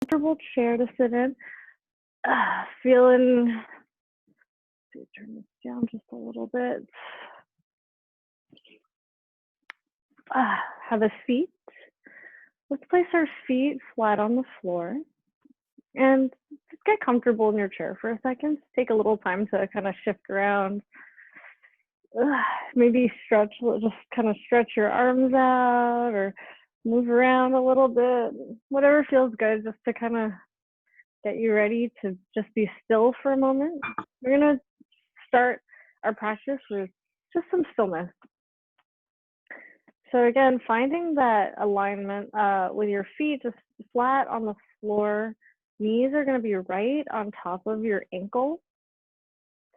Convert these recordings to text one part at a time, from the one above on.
Comfortable chair to sit in. Feeling, let's turn this down just a little bit. Have a seat. Let's place our feet flat on the floor and just get comfortable in your chair for a second. Take a little time to kind of shift around. Maybe stretch, just kind of stretch your arms out or move around a little bit. Whatever feels good, just to kind of get you ready to just be still for a moment. We're going to start our practice with just some stillness. So again, finding that alignment with your feet just flat on the floor. Knees are going to be right on top of your ankle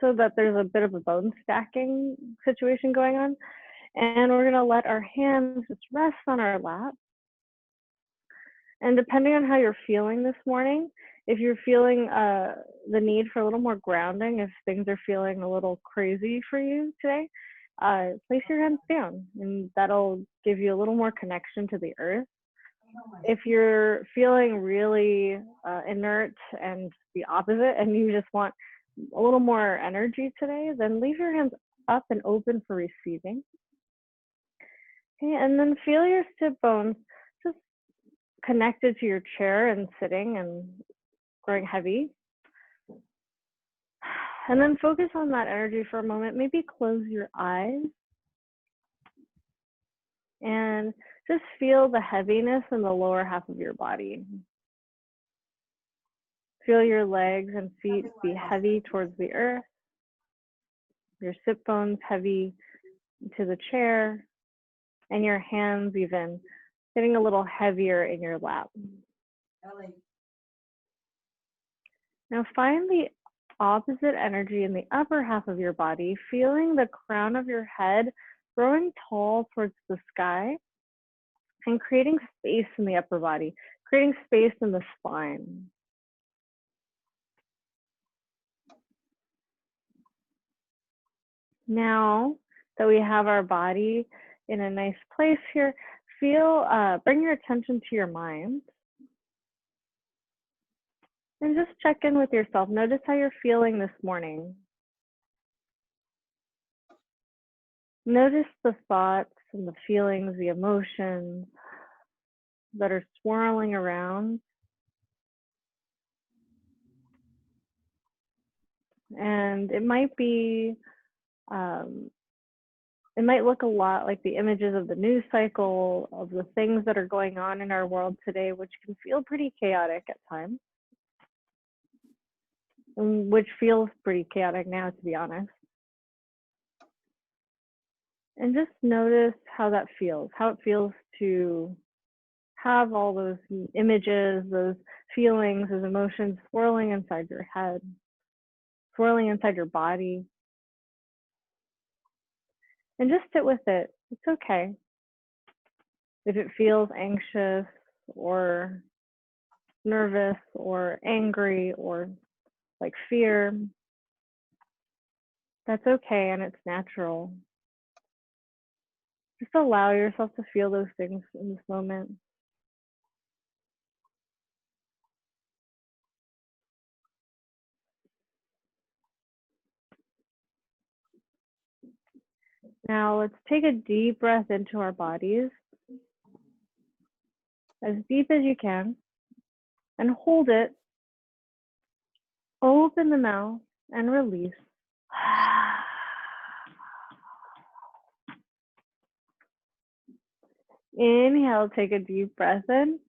so that there's a bit of a bone stacking situation going on. And we're going to let our hands just rest on our lap. And depending on how you're feeling this morning, if you're feeling the need for a little more grounding, if things are feeling a little crazy for you today, place your hands down, and that'll give you a little more connection to the earth. If you're feeling really inert and the opposite, and you just want a little more energy today, then leave your hands up and open for receiving. Okay, and then feel your sit bones just connected to your chair and sitting and growing heavy. And then focus on that energy for a moment. Maybe close your eyes and just feel the heaviness in the lower half of your body. Feel your legs and feet be heavy towards the earth. Your sit bones heavy to the chair, and your hands even getting a little heavier in your lap. Now find the opposite energy in the upper half of your body, feeling the crown of your head growing tall towards the sky and creating space in the upper body, creating space in the spine. Now that we have our body in a nice place here, bring your attention to your mind. And just check in with yourself. Notice how you're feeling this morning. Notice the thoughts and the feelings, the emotions that are swirling around. And it might look a lot like the images of the news cycle, of the things that are going on in our world today, which can feel pretty chaotic at times. And which feels pretty chaotic now, to be honest. And just notice how that feels, how it feels to have all those images, those feelings, those emotions swirling inside your head, swirling inside your body. And just sit with it. It's okay. If it feels anxious or nervous or angry or like fear, that's okay and it's natural. Just allow yourself to feel those things in this moment. Now let's take a deep breath into our bodies, as deep as you can, and hold it. Open the mouth and release. Inhale, take a deep breath in.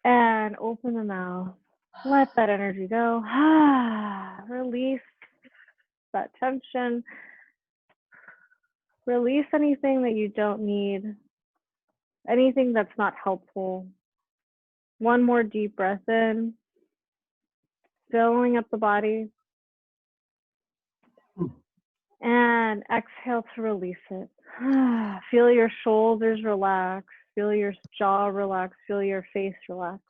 And open the mouth. Let that energy go. Release that tension. Release anything that you don't need, anything that's not helpful. One more deep breath in, filling up the body. And exhale to release it. Feel your shoulders relax. Feel your jaw relax. Feel your face relax.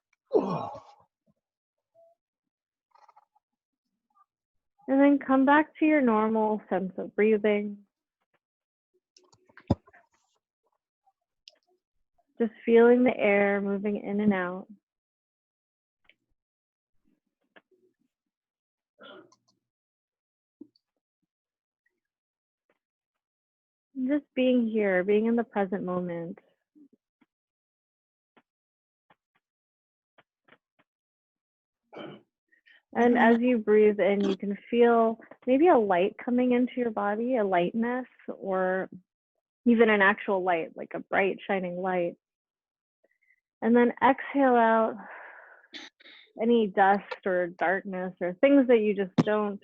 And then come back to your normal sense of breathing. Just feeling the air moving in and out. Just being here, being in the present moment. And as you breathe in, you can feel maybe a light coming into your body, a lightness, or even an actual light, like a bright, shining light. And then exhale out any dust or darkness or things that you just don't,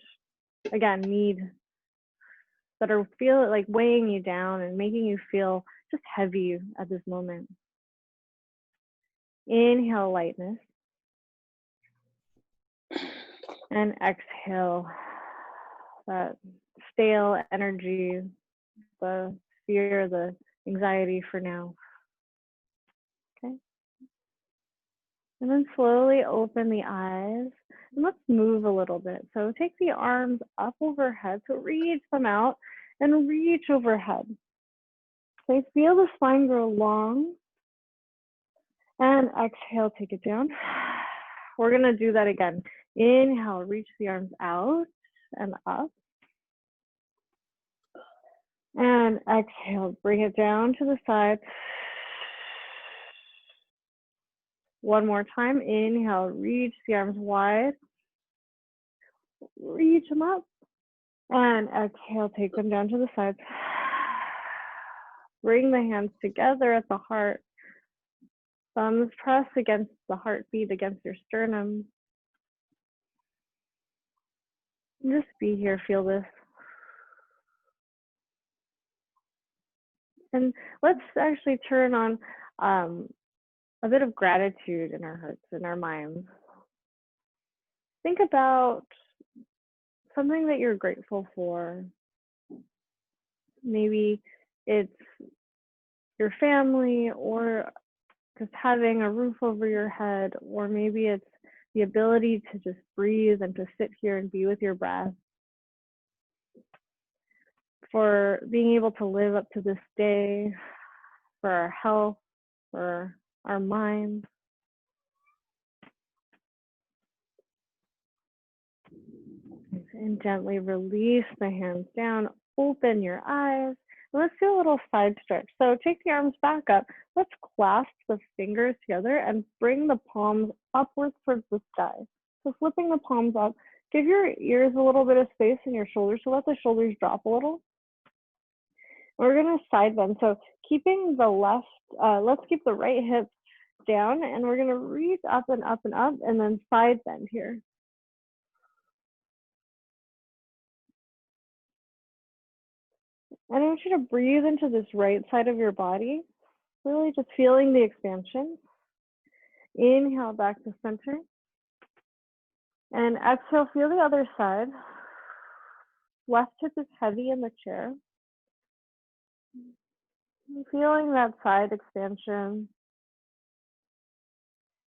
again, need, that are feel like weighing you down and making you feel just heavy at this moment. Inhale lightness. And exhale that stale energy, the fear, the anxiety for now. Okay. And then slowly open the eyes and let's move a little bit. So take the arms up overhead. So reach them out and reach overhead. So feel the spine grow long. And exhale, take it down. We're going to do that again. Inhale, reach the arms out and up. And exhale, bring it down to the side. One more time. Inhale, reach the arms wide. Reach them up. And exhale, take them down to the sides. Bring the hands together at the heart. Thumbs press against the heartbeat, against your sternum. Just be here, feel this. And let's actually turn on a bit of gratitude in our hearts, in our minds. Think about something that you're grateful for. Maybe it's your family, or just having a roof over your head, or maybe it's the ability to just breathe and to sit here and be with your breath. For being able to live up to this day, for our health, for our mind. And gently release the hands down, open your eyes. Let's do a little side stretch. So take the arms back up. Let's clasp the fingers together and bring the palms upwards towards the sky. So flipping the palms up, give your ears a little bit of space in your shoulders, so let the shoulders drop a little. We're gonna side bend. So keeping the left, let's keep the right hip down, and we're gonna reach up and up and up, and then side bend here. And I want you to breathe into this right side of your body, really just feeling the expansion. Inhale back to center. And exhale, feel the other side. Left hip is heavy in the chair. Feeling that side expansion.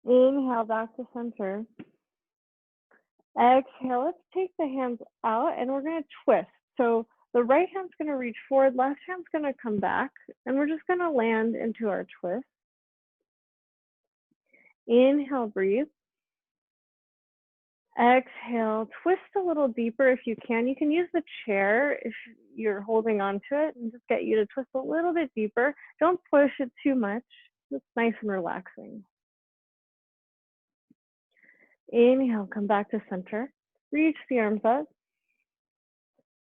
Inhale back to center. Exhale, let's take the hands out and we're going to twist. So the right hand's going to reach forward, left hand's going to come back, and we're just going to land into our twist. Inhale, breathe. Exhale, twist a little deeper if you can. You can use the chair if you're holding on to it, and just get you to twist a little bit deeper. Don't push it too much. It's nice and relaxing. Inhale, come back to center. Reach the arms up.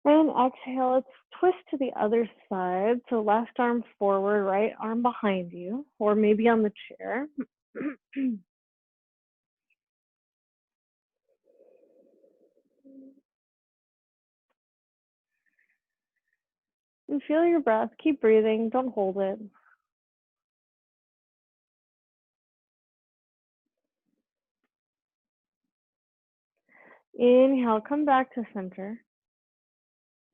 And exhale, let's twist to the other side. So left arm forward, right arm behind you, or maybe on the chair. And feel your breath. Keep breathing. Don't hold it. Inhale, come back to center.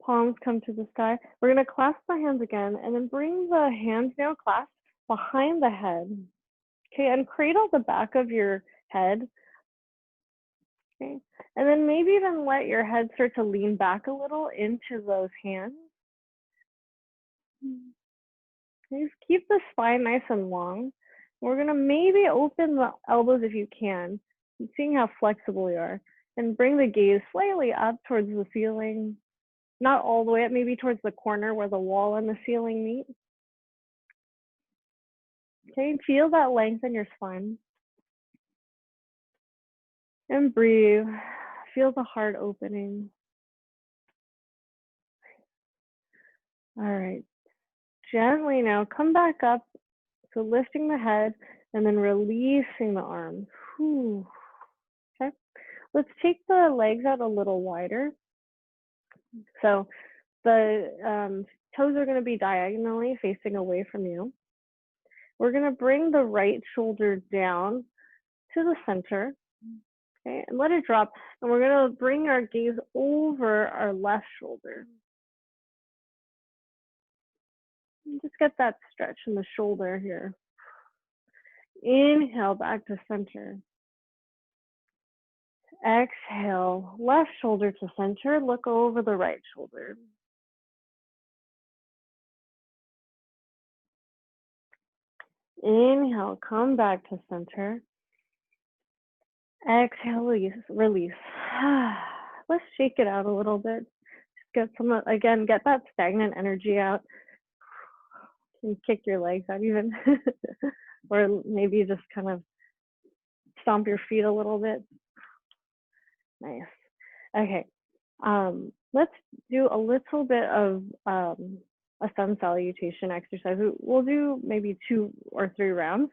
Palms come to the sky. We're going to clasp the hands again, and then bring the hands now clasped behind the head. Okay, and cradle the back of your head. Okay, and then maybe even let your head start to lean back a little into those hands. Just keep the spine nice and long. We're gonna maybe open the elbows if you can, seeing how flexible you are, and bring the gaze slightly up towards the ceiling, not all the way up, maybe towards the corner where the wall and the ceiling meet. Okay, feel that length in your spine. And breathe. Feel the heart opening. All right. Gently now come back up. So lifting the head and then releasing the arms. Whew. Okay. Let's take the legs out a little wider. So the toes are going to be diagonally facing away from you. We're going to bring the right shoulder down to the center. Okay, and let it drop. And we're going to bring our gaze over our left shoulder. And just get that stretch in the shoulder here. Inhale back to center. Exhale, left shoulder to center. Look over the right shoulder. Inhale, come back to center. Exhale, release. Let's shake it out a little bit. Get some, again, get that stagnant energy out. You can kick your legs out even. Or maybe just kind of stomp your feet a little bit. Nice. Okay. Let's do a little bit of a sun salutation exercise. We'll do maybe 2 or 3 rounds.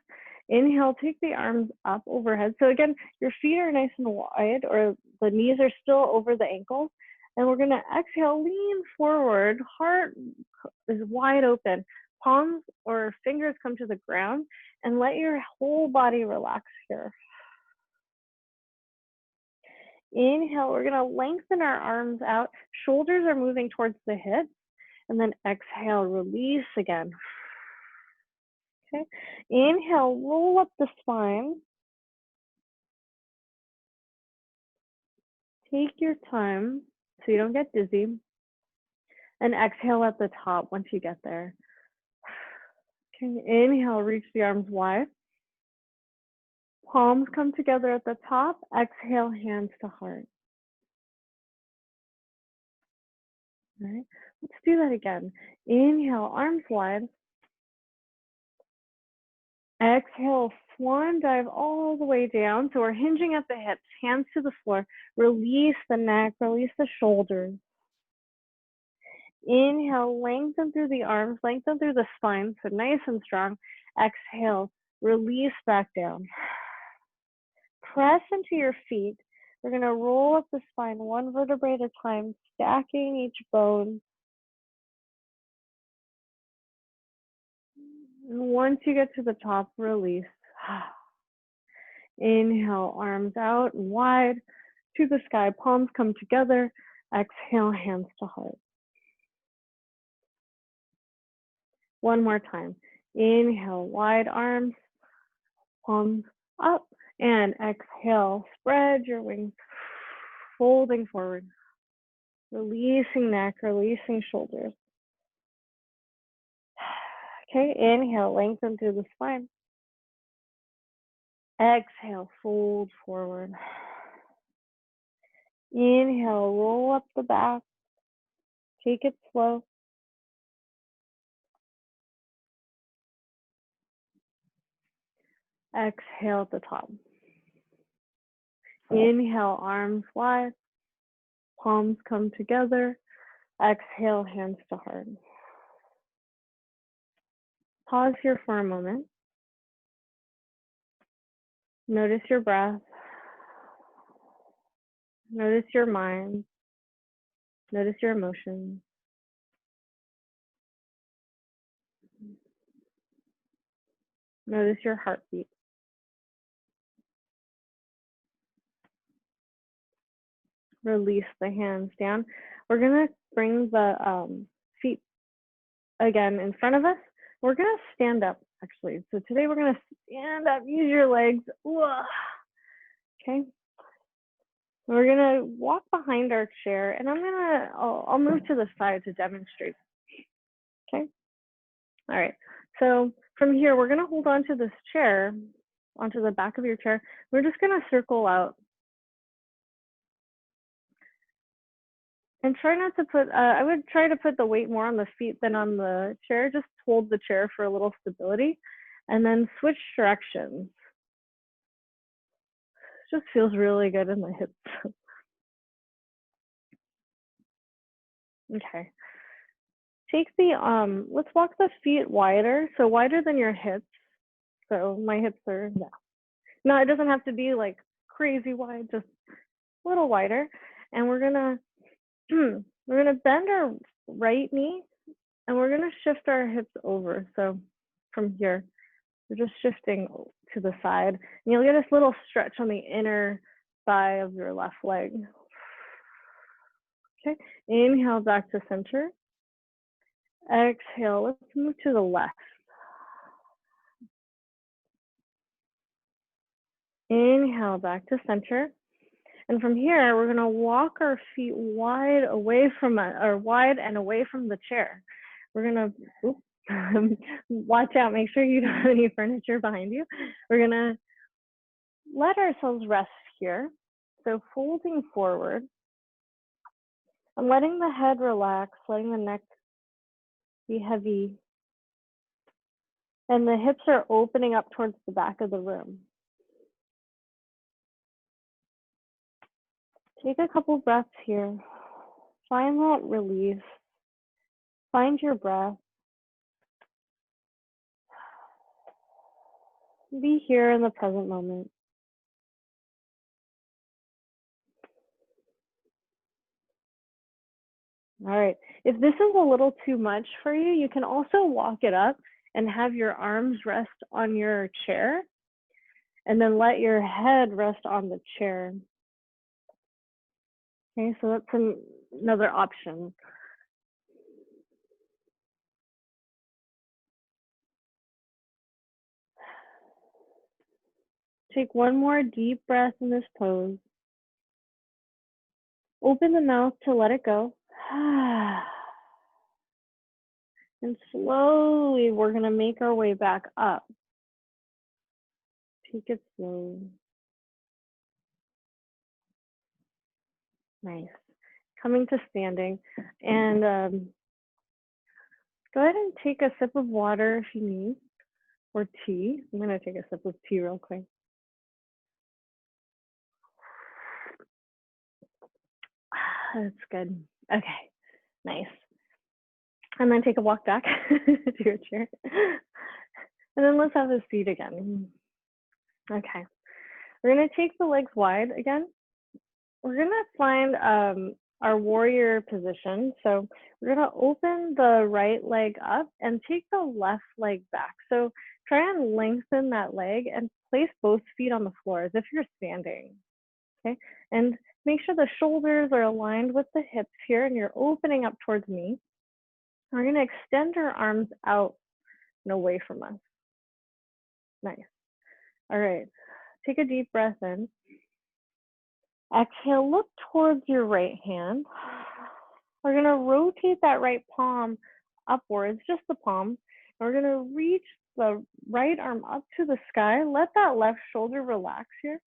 Inhale, take the arms up overhead. So again, your feet are nice and wide, or the knees are still over the ankles. And we're gonna exhale, lean forward, heart is wide open. Palms or fingers come to the ground, and let your whole body relax here. Inhale, we're gonna lengthen our arms out. Shoulders are moving towards the hips. And then exhale, release again. Okay, inhale, roll up the spine. Take your time so you don't get dizzy. And exhale at the top once you get there. Okay, inhale, reach the arms wide. Palms come together at the top. Exhale, hands to heart. All right, let's do that again. Inhale, arms wide. Exhale, swan dive all the way down. So we're hinging at the hips, hands to the floor. Release the neck, release the shoulders. Inhale, lengthen through the arms, lengthen through the spine, so nice and strong. Exhale, release back down. Press into your feet. We're gonna roll up the spine 1 vertebrae at a time, stacking each bone. And once you get to the top, release. Inhale, arms out and wide to the sky, palms come together. Exhale, hands to heart. One more time. Inhale, wide arms, palms up, and exhale, spread your wings, folding forward, releasing neck, releasing shoulders. Okay, inhale, lengthen through the spine. Exhale, fold forward. Inhale, roll up the back. Take it slow. Exhale at the top. Inhale, arms wide. Palms come together. Exhale, hands to heart. Pause here for a moment. Notice your breath. Notice your mind. Notice your emotions. Notice your heartbeat. Release the hands down. We're gonna bring the feet again in front of us. We're gonna stand up actually. So today we're gonna stand up, use your legs. Okay. We're gonna walk behind our chair, and I'll move to the side to demonstrate. Okay. All right. So from here, we're gonna hold on to this chair, onto the back of your chair. We're just gonna circle out and try not to put, I would try to put the weight more on the feet than on the chair. Just hold the chair for a little stability and then switch directions. Just feels really good in the hips. Okay. Take the, let's walk the feet wider, so wider than your hips. So my hips are, yeah. No, it doesn't have to be like crazy wide, just a little wider. And we're gonna bend our right knee and we're gonna shift our hips over. So from here, we're just shifting to the side. And you'll get this little stretch on the inner thigh of your left leg. Okay, inhale back to center. Exhale, let's move to the left. Inhale back to center. And from here, we're gonna walk our feet wide away from, or wide and away from the chair. We're gonna, watch out, make sure you don't have any furniture behind you. We're gonna let ourselves rest here. So folding forward and letting the head relax, letting the neck be heavy. And the hips are opening up towards the back of the room. Take a couple breaths here. Find that release. Find your breath. Be here in the present moment. All right. If this is a little too much for you, you can also walk it up and have your arms rest on your chair and then let your head rest on the chair. Okay, so that's another option. Take one more deep breath in this pose. Open the mouth to let it go. And slowly, we're gonna make our way back up. Take it slow. Nice. Coming to standing. And go ahead and take a sip of water if you need, or tea. I'm gonna take a sip of tea real quick. That's good. Okay, nice. And then take a walk back to your chair. And then let's have a seat again. Okay. We're gonna take the legs wide again. We're gonna find our warrior position. So we're gonna open the right leg up and take the left leg back. So try and lengthen that leg and place both feet on the floor as if you're standing. Okay, and make sure the shoulders are aligned with the hips here and you're opening up towards me. We're gonna extend our arms out and away from us. Nice. All right, take a deep breath in. Exhale, look towards your right hand. We're gonna rotate that right palm upwards, just the palm. We're gonna reach the right arm up to the sky. Let that left shoulder relax here.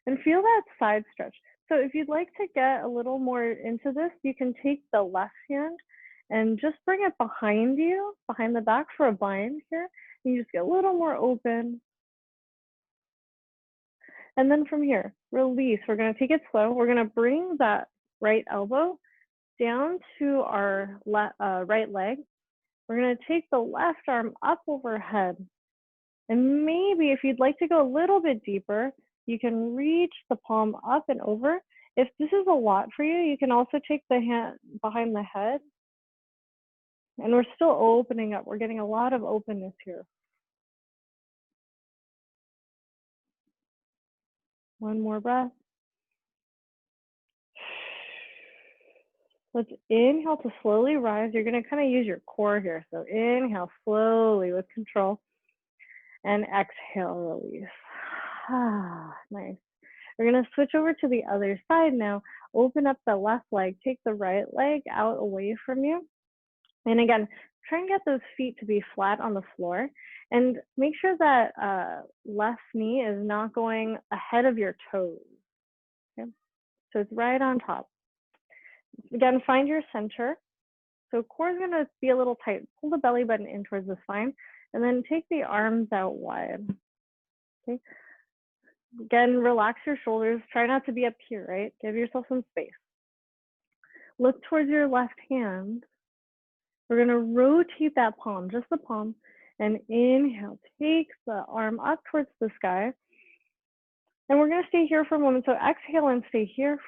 And feel that side stretch. So if you'd like to get a little more into this, you can take the left hand and just bring it behind you, behind the back for a bind here. And you just get a little more open. And then from here, release. We're gonna take it slow. We're gonna bring that right elbow down to our right leg. We're gonna take the left arm up overhead. And maybe if you'd like to go a little bit deeper, you can reach the palm up and over. If this is a lot for you, you can also take the hand behind the head. And we're still opening up. We're getting a lot of openness here. One more breath. Let's inhale to slowly rise. You're gonna kind of use your core here. So inhale slowly with control and exhale, release. Nice. We're gonna switch over to the other side now. Open up the left leg, take the right leg out away from you. And again, try and get those feet to be flat on the floor, and make sure that left knee is not going ahead of your toes. Okay? So it's right on top. Again, find your center. So core is going to be a little tight. Pull the belly button in towards the spine, and then take the arms out wide. Okay. Again, relax your shoulders. Try not to be up here, right? Give yourself some space. Look towards your left hand. We're going to rotate that palm, just the palm, and inhale. Take the arm up towards the sky. And we're going to stay here for a moment. So exhale and stay here.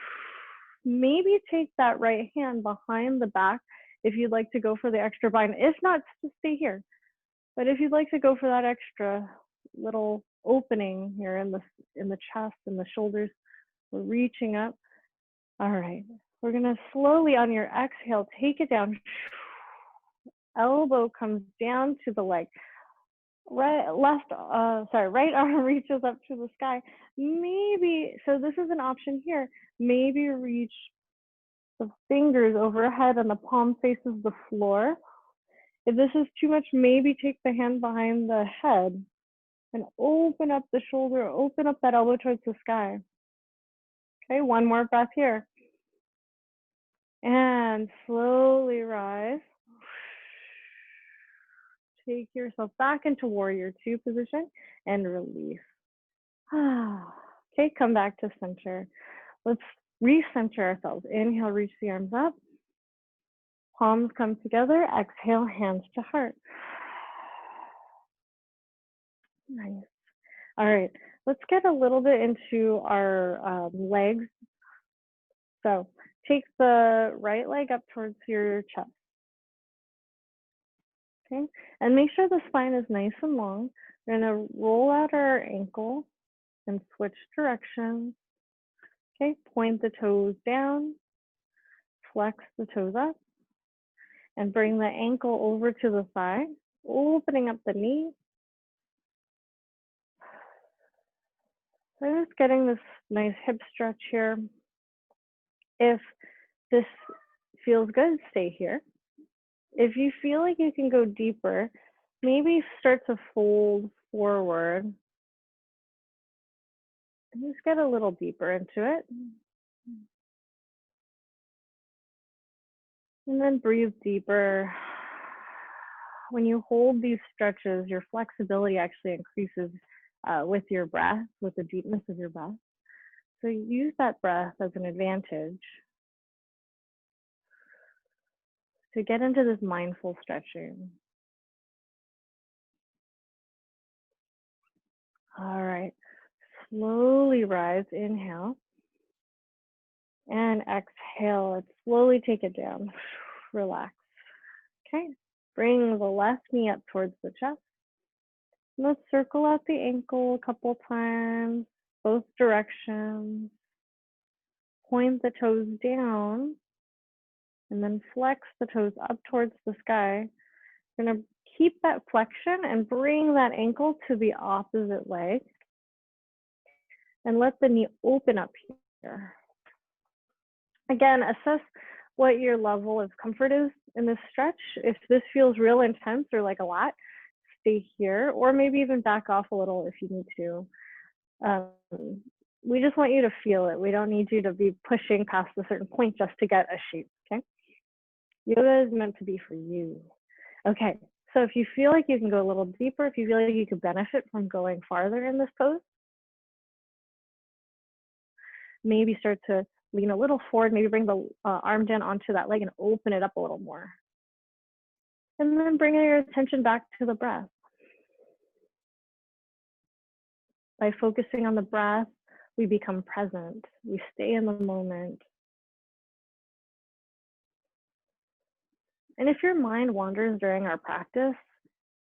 Maybe take that right hand behind the back if you'd like to go for the extra bind. If not, just stay here. But if you'd like to go for that extra little opening here in the chest and the shoulders, we're reaching up. All right. We're going to slowly on your exhale, take it down. Elbow comes down to the leg. Right arm reaches up to the sky. Maybe, so this is an option here. Maybe reach the fingers overhead and the palm faces the floor. If this is too much, maybe take the hand behind the head and open up the shoulder, open up that elbow towards the sky. Okay, one more breath here. And slowly rise. Take yourself back into warrior two position and release. Okay, come back to center. Let's recenter ourselves. Inhale, reach the arms up. Palms come together. Exhale, hands to heart. Nice. All right, let's get a little bit into our legs. So take the right leg up towards your chest. Okay, and make sure the spine is nice and long. We're gonna roll out our ankle and switch directions. Okay, point the toes down, flex the toes up, and bring the ankle over to the thigh, opening up the knee. So just getting this nice hip stretch here. If this feels good, stay here. If you feel like you can go deeper, maybe start to fold forward and just get a little deeper into it. And then breathe deeper. When you hold these stretches, your flexibility actually increases with your breath, with the deepness of your breath. So use that breath as an advantage to get into this mindful stretching. All right, slowly rise, inhale, and exhale, and slowly take it down, relax. Okay, bring the left knee up towards the chest. Let's circle out the ankle a couple times, both directions. Point the toes down, and then flex the toes up towards the sky. You're gonna keep that flexion and bring that ankle to the opposite leg. And let the knee open up here. Again, assess what your level of comfort is in this stretch. If this feels real intense or like a lot, stay here, or maybe even back off a little if you need to. We just want you to feel it. We don't need you to be pushing past a certain point just to get a shape, okay? Yoga is meant to be for you. Okay, so if you feel like you can go a little deeper, if you feel like you could benefit from going farther in this pose, maybe start to lean a little forward, maybe bring the arm down onto that leg and open it up a little more. And then bring your attention back to the breath. By focusing on the breath, we become present. We stay in the moment. And if your mind wanders during our practice,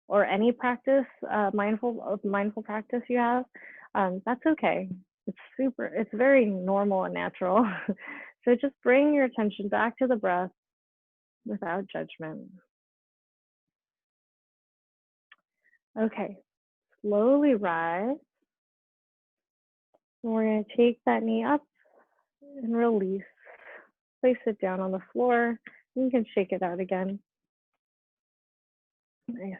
or any practice, mindful practice you have, that's okay. It's very normal and natural. So just bring your attention back to the breath without judgment. Okay, slowly rise. And we're going to take that knee up and release. Place it down on the floor. You can shake it out again. Nice.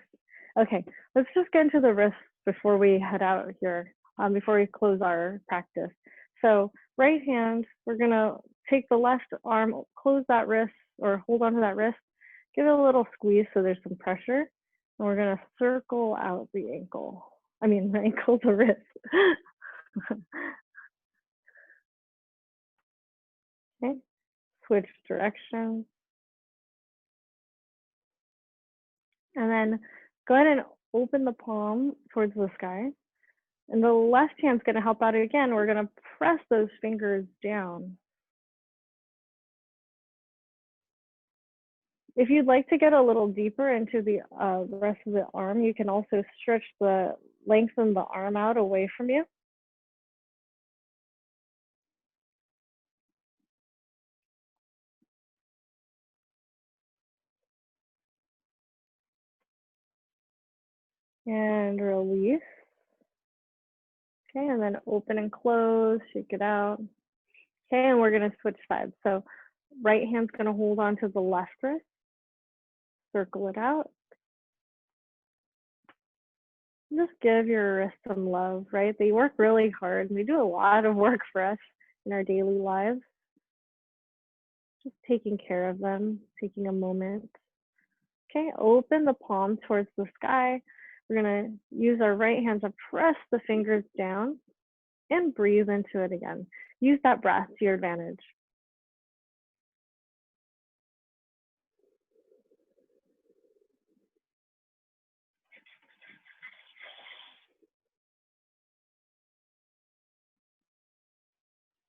Okay, let's just get into the wrists before we head out here, before we close our practice. So right hand, we're gonna take the left arm, close that wrist or hold onto that wrist, give it a little squeeze so there's some pressure, and we're gonna circle out the ankle. I mean, the ankle, the wrist. Okay, switch directions. And then go ahead and open the palm towards the sky. And the left hand's going to help out again. We're going to press those fingers down. If you'd like to get a little deeper into the rest of the arm, you can also lengthen the arm out away from you. And release. Okay, and then open and close, shake it out. Okay, and we're going to switch sides. So right hand's going to hold on to the left wrist, circle it out. Just give your wrists some love, right? They work really hard and they do a lot of work for us in our daily lives. Just taking care of them, taking a moment. Okay, open the palm towards the sky. We're gonna use our right hand to press the fingers down and breathe into it again. Use that breath to your advantage.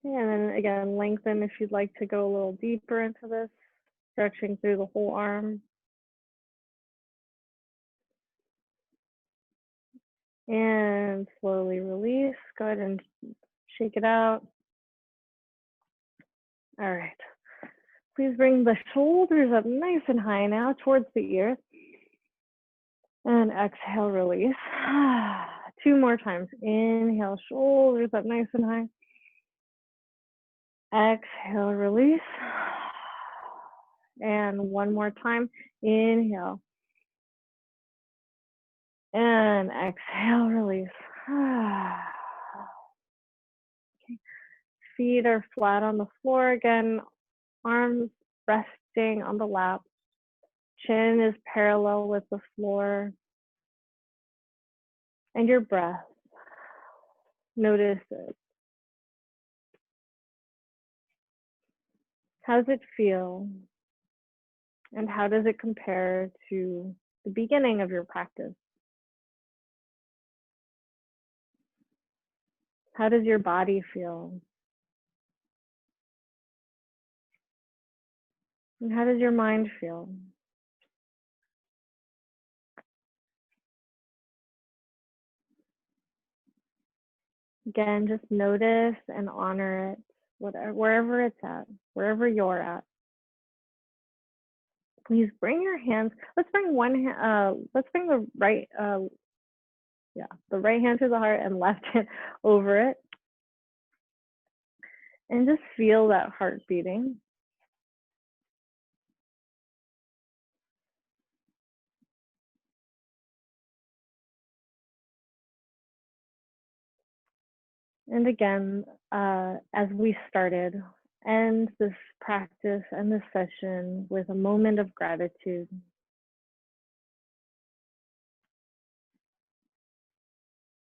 And then again, lengthen if you'd like to go a little deeper into this, stretching through the whole arm. And slowly release. Go ahead and shake it out. All right. Please bring the shoulders up nice and high now towards the ears. And exhale, release. 2 more times. Inhale, shoulders up nice and high. Exhale, release. And 1 more time. Inhale. And exhale, release. Okay. Feet are flat on the floor again. Arms resting on the lap. Chin is parallel with the floor. And your breath. Notice it. How does it feel? And how does it compare to the beginning of your practice? How does your body feel? And how does your mind feel? Again, just notice and honor it, wherever it's at, wherever you're at. Please bring your hands. Let's bring let's bring the right, the right hand to the heart and left hand over it, and just feel that heart beating. And again, as we started, end this practice and this session with a moment of gratitude.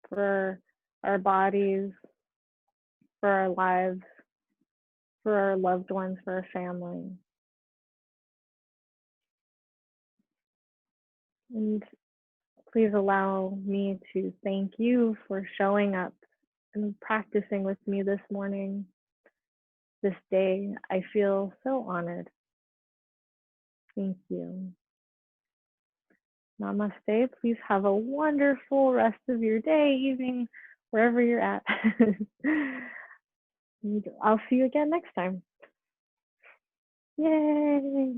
For our bodies, for our lives, for our loved ones, for our family. And please allow me to thank you for showing up and practicing with me this morning, this day. I feel so honored. Thank you. Namaste. Please have a wonderful rest of your day, evening, wherever you're at. And I'll see you again next time. Yay!